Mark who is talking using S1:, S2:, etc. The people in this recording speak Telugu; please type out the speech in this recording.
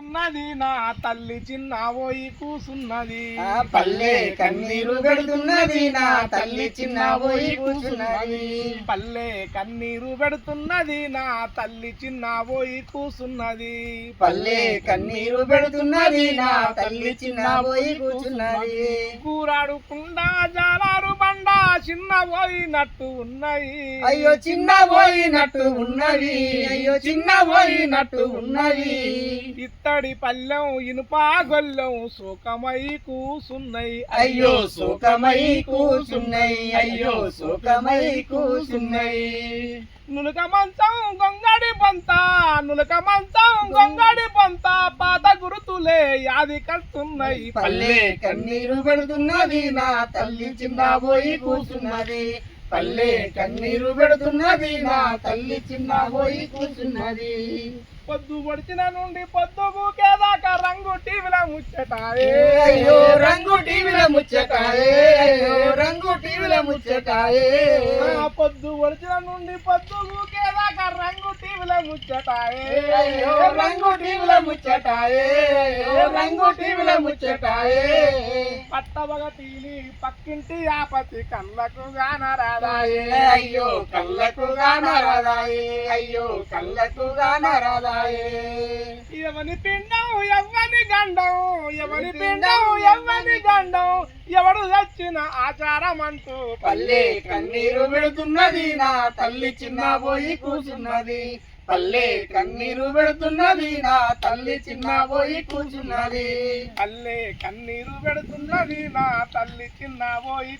S1: పెడుతున్నది నా తల్లి చిన్నబోయి కూసున్నది
S2: పల్లె కన్నీరు పెడుతున్నది నా తల్లి చిన్నబోయి కూసున్నది
S1: పల్లె కన్నీరు పెడుతున్నది నా తల్లి చిన్నబోయి కూసున్నది
S2: పల్లె కన్నీరు పెడుతున్నది నా తల్లి చిన్నబోయి కూసున్నది
S1: కూరాడుకుండా జాలారు బండ చిన్నబోయినట్టు ఉన్నది
S2: అయ్యో చిన్నబోయినట్టు ఉన్నది అయ్యో చిన్నబోయినట్టు ఉన్నది
S1: ఇత్తడి పల్లెం ఇనుప గొల్లెం సుఖమై కూసున్నాయి
S2: అయ్యో సుఖమై కూసున్నాయి అయ్యో సుఖమై కూసున్నాయి
S1: నులక మంచం గొంగడి పంత నులక మంచం గొంగడి పంత పాత గురుతులే యాది కడుతున్నాయి
S2: పల్లె కన్నీరు పెడుతున్నది నా తల్లి చిన్నబోయి కూసున్నది పల్లె కన్నీరు పెడుతున్నది నా తల్లి చిన్నబోయి కూసున్నది
S1: పొద్దు పొడిచిన నుండి పొద్దుకు కేదాకా రంగు టీవీల ముచ్చటాయే
S2: అయ్యో రంగు టీవీల ముచ్చటాయే అయ్యో రంగు టీవీల ముచ్చటాయే
S1: పొద్దు పొడిచిన నుండి పొద్దుకు కేదాకా రంగు టీవీల ముచ్చటాయే
S2: అయ్యో రంగు టీవీల ముచ్చటాయే అయ్యో రంగు టీవీల ముచ్చటాయే
S1: పట్టవగ తీలి పక్కింటి ఆపతి కళ్ళకు గానరాదాయే
S2: అయ్యో కళ్ళకు గానరాదాయే అయ్యో కళ్ళకు గానరాదాయే
S1: ఎవని పిండం ఎవని గండం ఎవని పిండం ఎవని గండం ఎవడు చచ్చిన ఆచారం అంటూ
S2: పల్లె కన్నీరు పెడుతున్నది నా తల్లి చిన్నబోయి కూసున్నది పల్లె కన్నీరు పెడుతున్నది నా తల్లి చిన్నబోయి కూర్చున్నది
S1: పల్లె కన్నీరు పెడుతున్నది నా తల్లి చిన్నబోయి